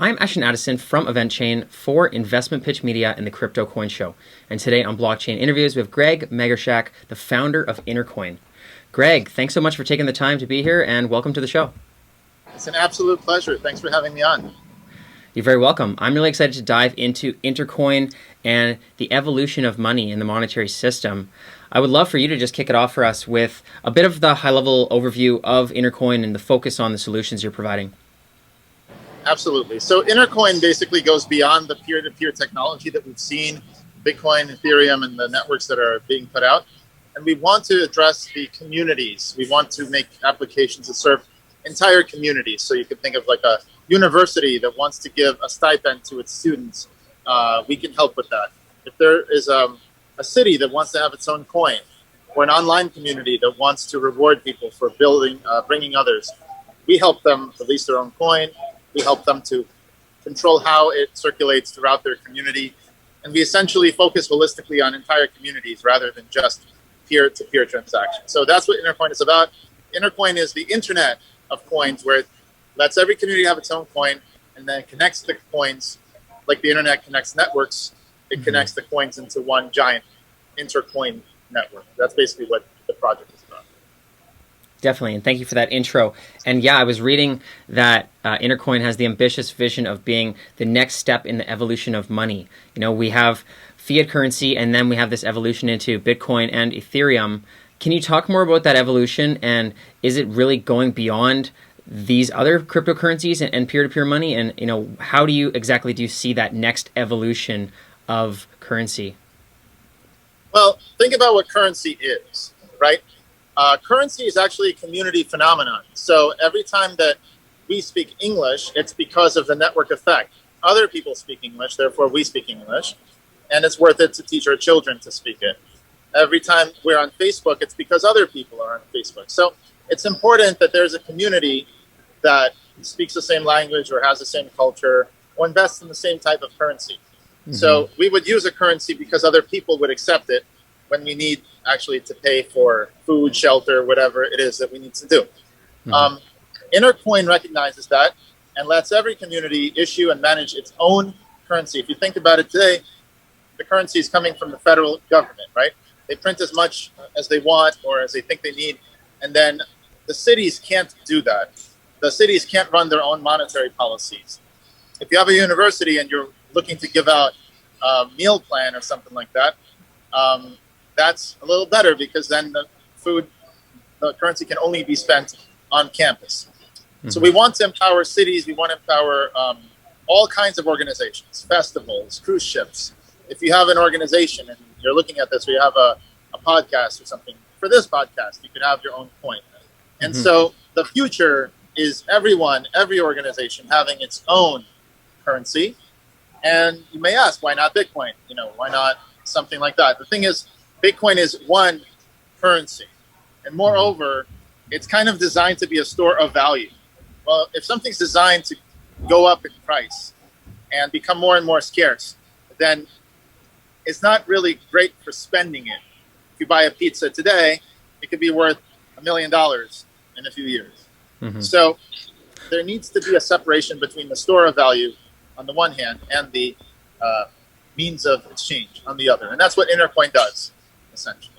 I'm Ashton Addison from EventChain for InvestmentPitch Media and the Crypto Coin Show. And today on Blockchain Interviews with Greg Magarashak, the founder of Intercoin. Greg, thanks so much for taking the time to be here and welcome to the show. It's an absolute pleasure. Thanks for having me on. You're very welcome. I'm really excited to dive into Intercoin and the evolution of money in the monetary system. I would love for you to just kick it off for us with a bit of the high-level overview of Intercoin and the focus on the solutions you're providing. Absolutely. So Intercoin basically goes beyond the peer-to-peer technology that we've seen, Bitcoin, Ethereum, and the networks that are being put out. And we want to address the communities. We want to make applications that serve entire communities. So you could think of like a university that wants to give a stipend to its students. We can help with that. If there is a city that wants to have its own coin, or an online community that wants to reward people for bringing others, we help them release their own coin. We help them to control how it circulates throughout their community. And we essentially focus holistically on entire communities rather than just peer-to-peer transactions. So that's what Intercoin is about. Intercoin is the internet of coins, where it lets every community have its own coin and then connects the coins like the internet connects networks. It connects the coins into one giant intercoin network. That's basically what the project is about. Definitely, and thank you for that intro. And yeah, I was reading that Intercoin has the ambitious vision of being the next step in the evolution of money. You know, we have fiat currency, and then we have this evolution into Bitcoin and Ethereum. Can you talk more about that evolution, and is it really going beyond these other cryptocurrencies and peer-to-peer money? And you know, how do you see that next evolution of currency? Well, think about what currency is, right? Currency is actually a community phenomenon. So every time that we speak English, it's because of the network effect. Other people speak English, therefore we speak English, and it's worth it to teach our children to speak it. Every time we're on Facebook, it's because other people are on Facebook. So it's important that there's a community that speaks the same language or has the same culture or invests in the same type of currency. So we would use a currency because other people would accept it when we need actually to pay for food, shelter, whatever it is that we need to do. Intercoin recognizes that and lets every community issue and manage its own currency. If you think about it today, the currency is coming from the federal government, right? They print as much as they want or as they think they need, and then the cities can't do that. The cities can't run their own monetary policies. If you have a university and you're looking to give out a meal plan or something like that, that's a little better because then the currency can only be spent on campus. So we want to empower cities. We want to empower all kinds of organizations, festivals, cruise ships. If you have an organization and you're looking at this, or you have a podcast or something, for this podcast, you could have your own coin. And so the future is every organization having its own currency. And you may ask, why not Bitcoin? You know, why not something like that? The thing is, Bitcoin is one currency. And moreover, it's kind of designed to be a store of value. Well, if something's designed to go up in price and become more and more scarce, then it's not really great for spending it. If you buy a pizza today, it could be worth $1 million in a few years. So there needs to be a separation between the store of value on the one hand and the means of exchange on the other. And that's what Intercoin does, essentially.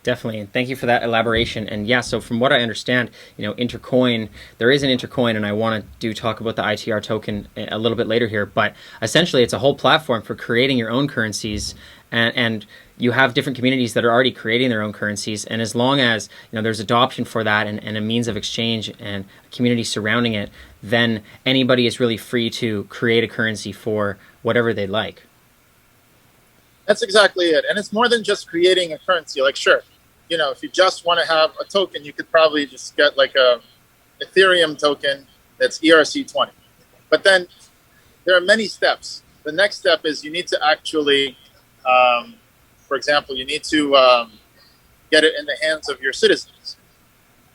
Definitely, and thank you for that elaboration. And yeah, so from what I understand, you know, Intercoin, there is an Intercoin, and I want to talk about the ITR token a little bit later here, but essentially it's a whole platform for creating your own currencies, and you have different communities that are already creating their own currencies, and as long as you know there's adoption for that and a means of exchange and a community surrounding it, then anybody is really free to create a currency for whatever they like. That's exactly it. And it's more than just creating a currency. Like, sure, you know, if you just want to have a token, you could probably just get like a Ethereum token that's ERC20. But then there are many steps. The next step is you need to actually, for example, you need to get it in the hands of your citizens,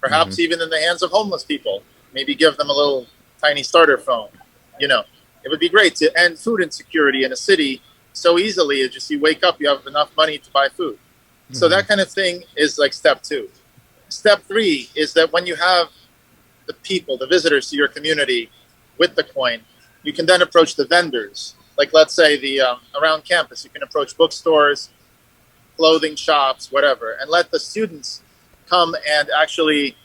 perhaps even in the hands of homeless people. Maybe give them a little tiny starter phone. You know, it would be great to end food insecurity in a city so easily. It's just you wake up, you have enough money to buy food. So that kind of thing is like step 2. Step 3 is that when you have the people, the visitors to your community with the coin, You can then approach the vendors. Like, let's say around campus, you can approach bookstores, clothing shops, whatever, and let the students come and actually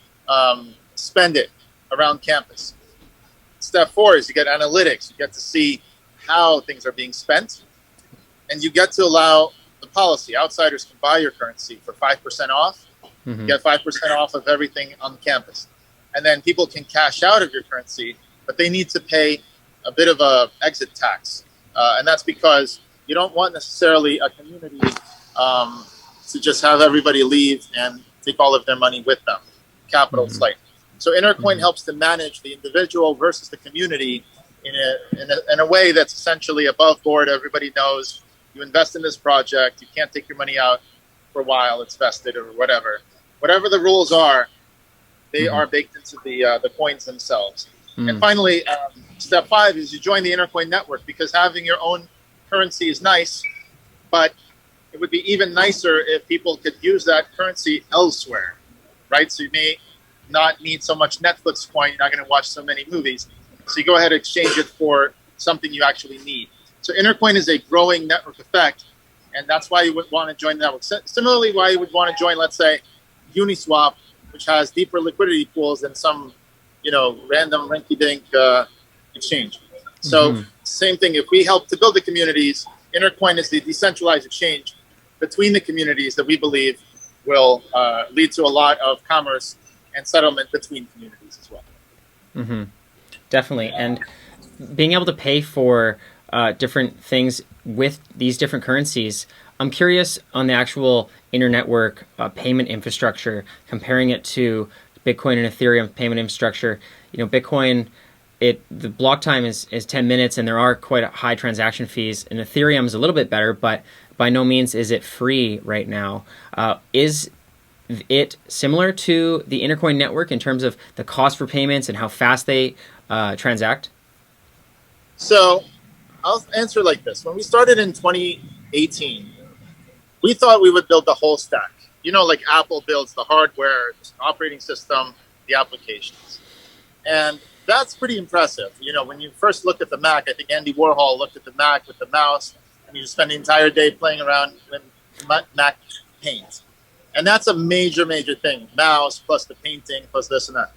spend it around campus. Step 4 is you get analytics. You get to see how things are being spent, and you get to allow the policy. Outsiders can buy your currency for 5% off. You get 5% off of everything on campus. And then people can cash out of your currency, but they need to pay a bit of a exit tax. And that's because you don't want necessarily a community to just have everybody leave and take all of their money with them. Capital flight. So Intercoin helps to manage the individual versus the community in a way that's essentially above board. Everybody knows you invest in this project, you can't take your money out for a while, it's vested or whatever. Whatever the rules are, they are baked into the coins themselves. And finally, step 5 is you join the Intercoin network, because having your own currency is nice, but it would be even nicer if people could use that currency elsewhere, right? So you may not need so much Netflix coin, you're not going to watch so many movies. So you go ahead and exchange it for something you actually need. So Intercoin is a growing network effect, and that's why you would want to join the network. Similarly, why you would want to join, let's say, Uniswap, which has deeper liquidity pools than some, random rinky-dink exchange. So same thing, if we help to build the communities, Intercoin is the decentralized exchange between the communities that we believe will lead to a lot of commerce and settlement between communities as well. Definitely. And being able to pay for different things with these different currencies, I'm curious on the actual internetwork payment infrastructure, comparing it to Bitcoin and Ethereum payment infrastructure. Bitcoin, the block time is 10 minutes, and there are quite high transaction fees. And Ethereum is a little bit better, but by no means is it free right now. Is it similar to the Intercoin network in terms of the cost for payments and how fast they transact? So I'll answer like this. When we started in 2018, we thought we would build the whole stack. Like Apple builds the hardware, the operating system, the applications. And that's pretty impressive. When you first look at the Mac, I think Andy Warhol looked at the Mac with the mouse, and you just spend the entire day playing around with Mac Paint. And that's a major, major thing. Mouse plus the painting plus this and that.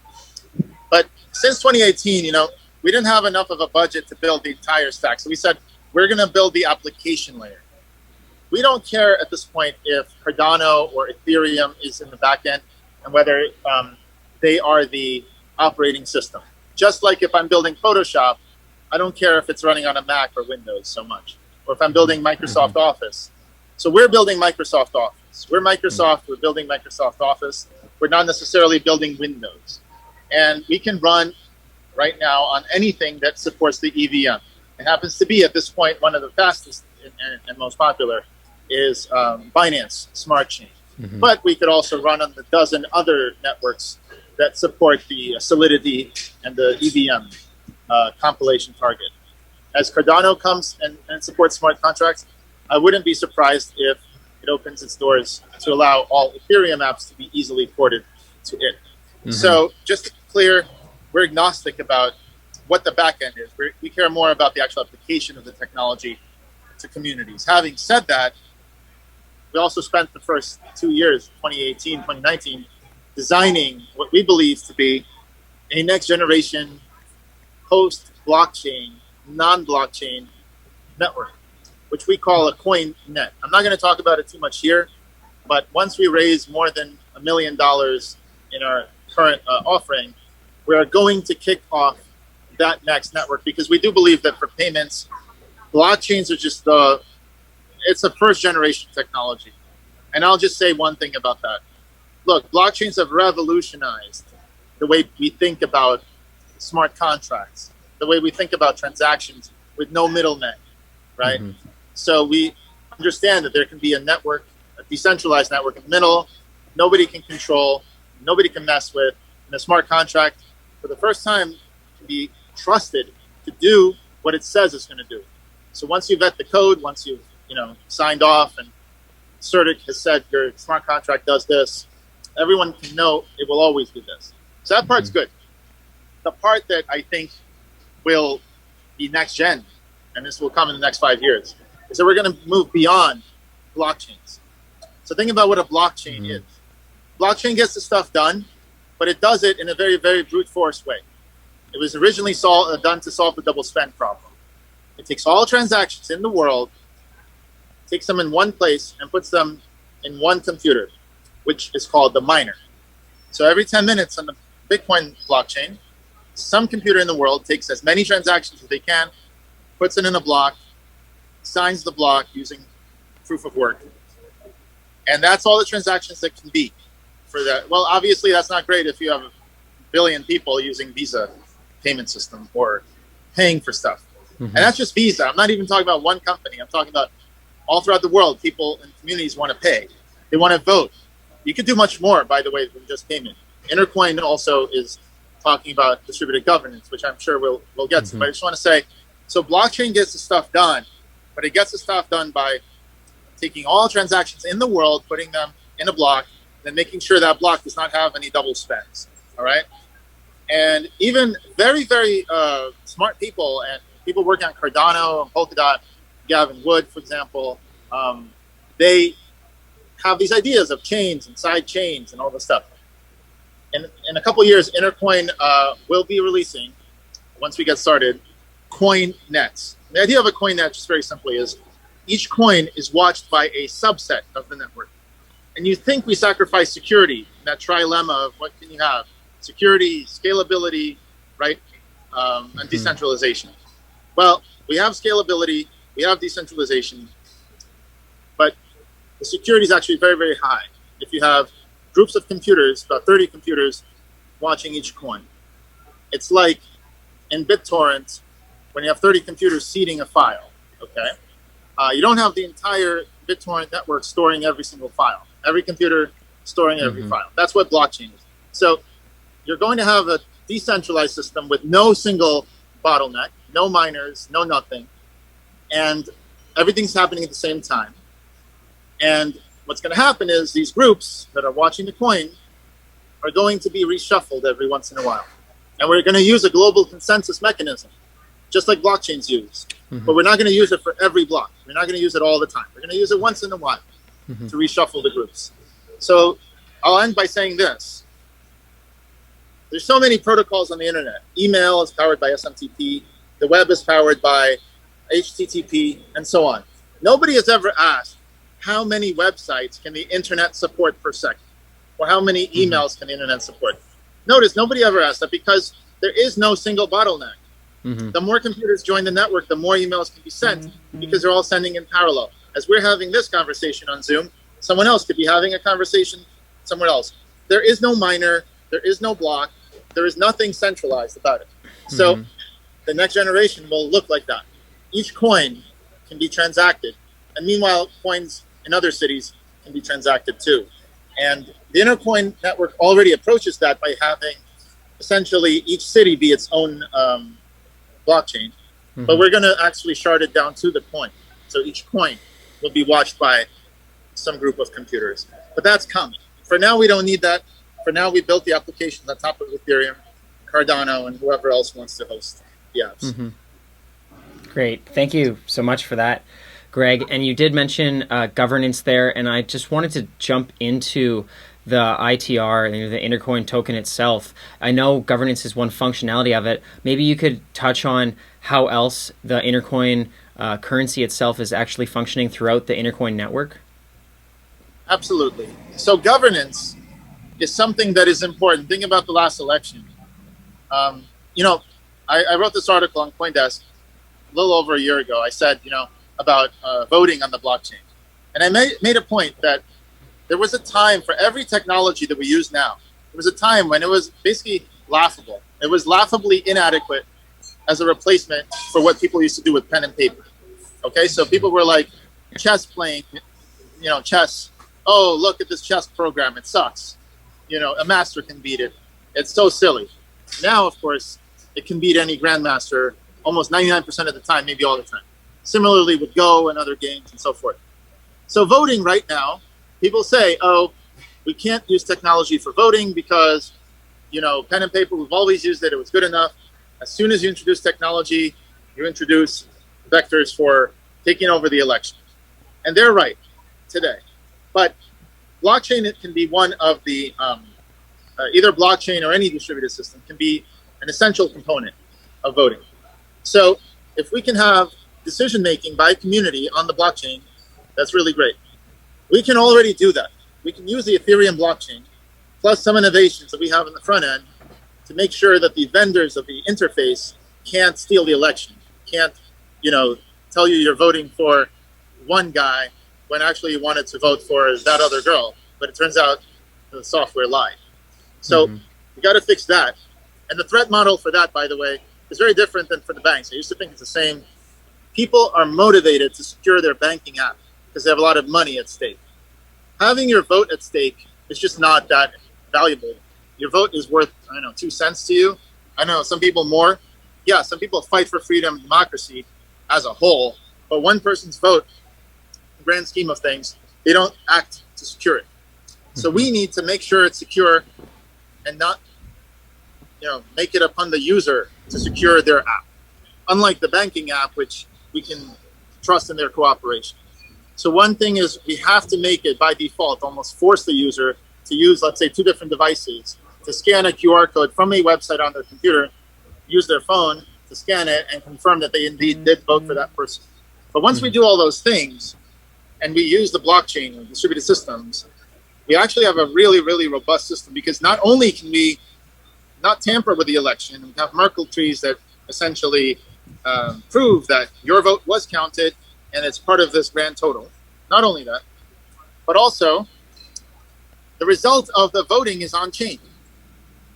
But since 2018, we didn't have enough of a budget to build the entire stack. So we said, we're going to build the application layer. We don't care at this point if Cardano or Ethereum is in the back end and whether they are the operating system. Just like if I'm building Photoshop, I don't care if it's running on a Mac or Windows so much. Or if I'm building Microsoft Office. So we're building Microsoft Office. We're Microsoft, we're building Microsoft Office. We're not necessarily building Windows. And we can run right now on anything that supports the EVM. It happens to be, at this point, one of the fastest and most popular is Binance Smart Chain. But we could also run on the dozen other networks that support the Solidity and the EVM compilation target. As Cardano comes and supports smart contracts, I wouldn't be surprised if it opens its doors to allow all Ethereum apps to be easily ported to it. So just to be clear, we're agnostic about what the back end is. We care more about the actual application of the technology to communities. Having said that, we also spent the first 2 years, 2018, 2019, designing what we believe to be a next generation post-blockchain, non-blockchain network, which we call a coin net. I'm not going to talk about it too much here, but once we raise more than $1 million in our current offering, we are going to kick off that next network, because we do believe that for payments, blockchains are just it's a first generation technology. And I'll just say one thing about that. Look, blockchains have revolutionized the way we think about smart contracts, the way we think about transactions with no middlemen, right? So we understand that there can be a network, a decentralized network in the middle, nobody can control, nobody can mess with, and a smart contract, for the first time, can be trusted to do what it says it's going to do. So once you vet the code, once you've signed off and CertiK has said your smart contract does this, everyone can know it will always do this. So that part's good. The part that I think will the next gen, and this will come in the next 5 years, is that we're going to move beyond blockchains. So think about what a blockchain is. Blockchain gets the stuff done, but it does it in a very, very brute force way. It was originally done to solve the double spend problem. It takes all transactions in the world, takes them in one place, and puts them in one computer, which is called the miner. So every 10 minutes on the Bitcoin blockchain, some computer in the world takes as many transactions as they can, puts it in a block, signs the block using proof of work. And that's all the transactions that can be for that. Well, obviously, that's not great if you have a billion people using Visa payment system or paying for stuff. And that's just Visa. I'm not even talking about one company. I'm talking about all throughout the world, people and communities want to pay. They want to vote. You could do much more, by the way, than just payment. Intercoin also is talking about distributed governance, which I'm sure we'll get to. But I just want to say, so blockchain gets the stuff done, but it gets the stuff done by taking all transactions in the world, putting them in a block, then making sure that block does not have any double spends. All right. And even very, very smart people and people working on Cardano and Polkadot, Gavin Wood, for example, they have these ideas of chains and side chains and all this stuff. And in a couple of years, Intercoin will be releasing, once we get started, coin nets. The idea of a coin net, just very simply, is each coin is watched by a subset of the network. And you think we sacrifice security, that trilemma of what can you have? Security, scalability, right? And decentralization. Well, we have scalability, we have decentralization, but the security is actually very, very high. If you have groups of computers, about 30 computers, watching each coin. It's like in BitTorrent, when you have 30 computers seeding a file, okay? You don't have the entire BitTorrent network storing every single file. Every computer storing every file. That's what blockchain is. So you're going to have a decentralized system with no single bottleneck, no miners, no nothing, and everything's happening at the same time. And what's going to happen is these groups that are watching the coin are going to be reshuffled every once in a while. And we're going to use a global consensus mechanism, just like blockchains use. But we're not going to use it for every block. We're not going to use it all the time. We're going to use it once in a while to reshuffle the groups. So I'll end by saying this. There's so many protocols on the internet. Email is powered by SMTP. The web is powered by HTTP, and so on. Nobody has ever asked, how many websites can the internet support per second? Or how many emails can the internet support? Notice, nobody ever asked that because there is no single bottleneck. The more computers join the network, the more emails can be sent because they're all sending in parallel. As we're having this conversation on Zoom, someone else could be having a conversation somewhere else. There is no miner, there is no block, there is nothing centralized about it. So the next generation will look like that. Each coin can be transacted. And meanwhile, coins in other cities can be transacted too. And the Intercoin network already approaches that by having essentially each city be its own blockchain. But we're going to actually shard it down to the coin. So each coin will be watched by some group of computers. But that's coming. For now, we don't need that. For now, we built the applications on top of Ethereum, Cardano, and whoever else wants to host the apps. Great. Thank you so much for that, Greg. And you did mention governance there, and I just wanted to jump into the ITR and the Intercoin token itself. I know governance is one functionality of it. Maybe you could touch on how else the Intercoin currency itself is actually functioning throughout the Intercoin network? Absolutely. So governance is something that is important. Think about the last election. You know, I wrote this article on CoinDesk a little over a year ago. I said, you know, about voting on the blockchain. And I made a point that there was a time for every technology that we use now. There was a time when it was basically laughable. It was laughably inadequate as a replacement for what people used to do with pen and paper. Okay, so people were like, chess playing, you know, chess. Oh, look at this chess program. It sucks. You know, a master can beat it. It's so silly. Now, of course, it can beat any grandmaster almost 99% of the time, maybe all the time. Similarly with Go and other games and so forth. So voting right now, people say, oh, we can't use technology for voting because, you know, pen and paper, we've always used it. It was good enough. As soon as you introduce technology, You introduce vectors for taking over the election. And they're right today. But blockchain, it can be one of the, either blockchain or any distributed system can be an essential component of voting. So if we can have decision-making by community on the blockchain, that's really great. We can already do that. We can use the Ethereum blockchain, plus some innovations that we have in the front end to make sure that the vendors of the interface can't steal the election, can't, tell you you're voting for one guy when actually you wanted to vote for that other girl, but it turns out the software lied. So we got to fix that. And the threat model for that, by the way, is very different than for the banks. I used to think it's the same. People are motivated to secure their banking app because they have a lot of money at stake. Having your vote at stake is just not that valuable. Your vote is worth, 2 cents to you. I know some people more. Yeah, some people fight for freedom and democracy as a whole, but one person's vote, in the grand scheme of things, they don't act to secure it. So we need to make sure it's secure and not, make it upon the user to secure their app. Unlike the banking app, which we can trust in their cooperation. So one thing is we have to make it by default, almost force the user to use, let's say, 2 different devices to scan a QR code from a website on their computer, use their phone to scan it and confirm that they indeed did vote for that person. But once we do all those things and we use the blockchain and distributed systems, we actually have a really, really robust system because not only can we not tamper with the election, we have Merkle trees that essentially prove that your vote was counted and it's part of this grand total. Not only that, but also the result of the voting is on chain.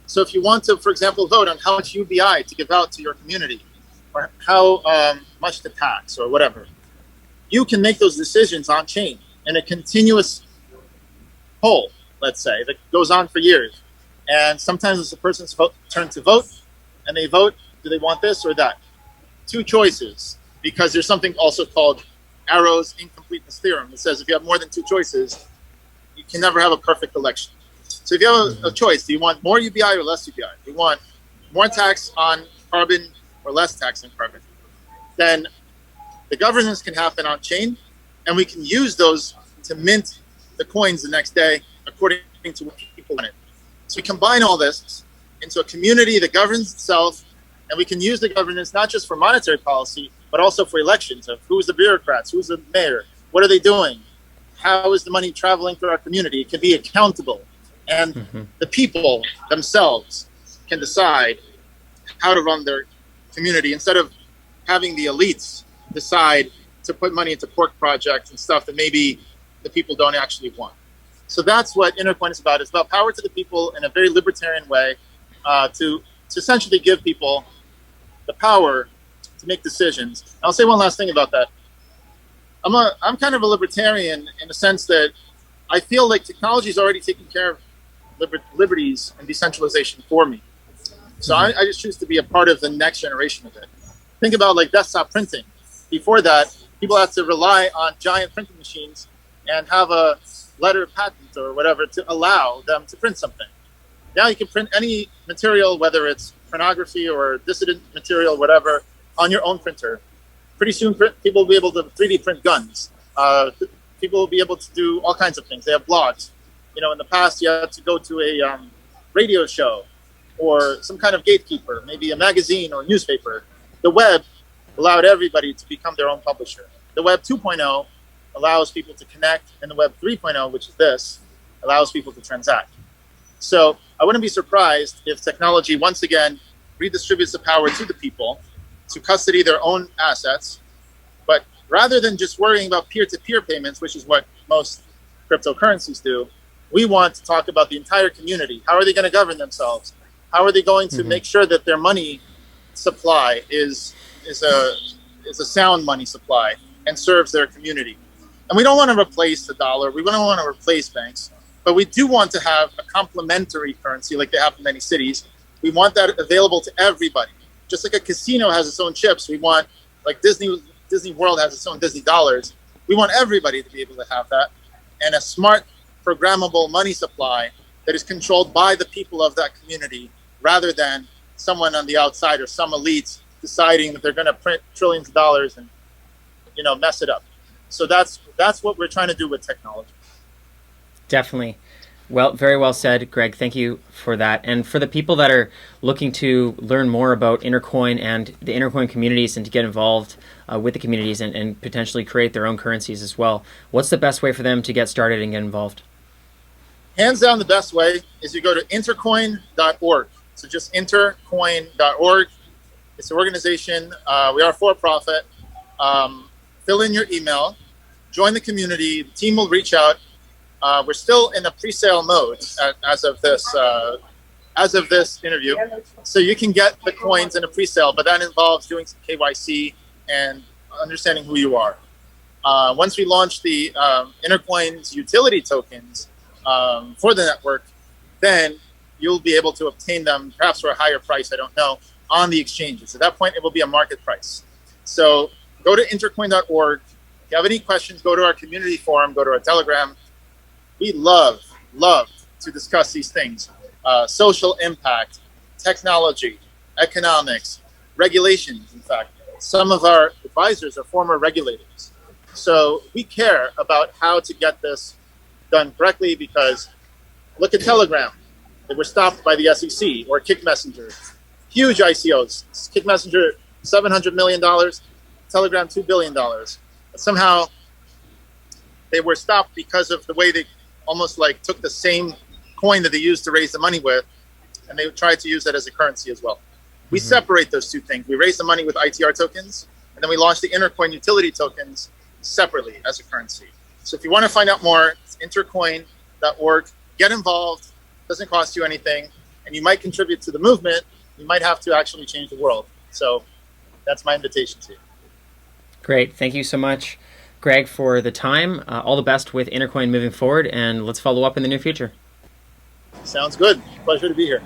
So if you want to, for example, vote on how much UBI to give out to your community or how much to tax or whatever, you can make those decisions on chain in a continuous poll, let's say, that goes on for years. And sometimes it's a person's turn to vote and they vote, do they want this or that? 2 choices, because there's something also called Arrow's incompleteness theorem that says if you have more than 2 choices, you can never have a perfect election. So if you have a choice, do you want more UBI or less UBI? Do you want more tax on carbon or less tax on carbon? Then the governance can happen on chain, and we can use those to mint the coins the next day according to what people want it. So we combine all this into a community that governs itself, and we can use the governance not just for monetary policy, but also for elections of who's the bureaucrats, who's the mayor, what are they doing, how is the money traveling through our community. It can be accountable, and the people themselves can decide how to run their community instead of having the elites decide to put money into pork projects and stuff that maybe the people don't actually want. So that's what Intercoin is about. It's about power to the people in a very libertarian way to essentially give people the power to make decisions. I'll say one last thing about that. I'm kind of a libertarian in the sense that I feel like technology is already taking care of liberties and decentralization for me. So I just choose to be a part of the next generation of it. Think about like desktop printing. Before that, people had to rely on giant printing machines and have a letter of patent or whatever to allow them to print something. Now you can print any material, whether it's pornography or dissident material, whatever, on your own printer. Pretty soon, people will be able to 3D print guns. People will be able to do all kinds of things. They have blogs. In the past, you had to go to a radio show or some kind of gatekeeper, maybe a magazine or a newspaper. The web allowed everybody to become their own publisher. The web 2.0 allows people to connect, and the web 3.0, which is this, allows people to transact. So I wouldn't be surprised if technology once again redistributes the power to the people to custody their own assets. But rather than just worrying about peer-to-peer payments, which is what most cryptocurrencies do, we want to talk about the entire community. How are they going to govern themselves? How are they going to make sure that their money supply is a sound money supply and serves their community? And we don't want to replace the dollar. We don't want to replace banks. But we do want to have a complementary currency like they have in many cities. We want that available to everybody. Just like a casino has its own chips, we want, like Disney World has its own Disney dollars. We want everybody to be able to have that. And a smart, programmable money supply that is controlled by the people of that community rather than someone on the outside or some elites deciding that they're going to print trillions of dollars and mess it up. So that's what we're trying to do with technology. Definitely. Well, very well said, Greg. Thank you for that. And for the people that are looking to learn more about Intercoin and the Intercoin communities and to get involved with the communities and potentially create their own currencies as well, what's the best way for them to get started and get involved? Hands down, the best way is you go to intercoin.org. So just intercoin.org. It's an organization. We are for profit. Fill in your email, join the community. The team will reach out. We're still in a pre-sale mode as of this interview, so you can get the coins in a pre-sale, but that involves doing some KYC and understanding who you are. Once we launch the Intercoin's utility tokens for the network, then you'll be able to obtain them, perhaps for a higher price, I don't know, on the exchanges. At that point, it will be a market price. So go to intercoin.org. If you have any questions, go to our community forum, go to our Telegram. We love to discuss these things. Social impact, technology, economics, regulations, in fact. Some of our advisors are former regulators. So we care about how to get this done correctly, because look at Telegram. They were stopped by the SEC, or Kick Messenger. Huge ICOs. Kick Messenger, $700 million. Telegram, $2 billion. But somehow they were stopped because of the way they almost like took the same coin that they used to raise the money with, and they tried to use that as a currency as well. We separate those two things. We raise the money with ITR tokens, and then we launch the Intercoin utility tokens separately as a currency. So if you want to find out more, it's intercoin.org. Get involved. It doesn't cost you anything, and you might contribute to the movement. You might have to actually change the world. So that's my invitation to you. Great. Thank you so much, Greg, for the time. All the best with Intercoin moving forward, and let's follow up in the near future. Sounds good. Pleasure to be here.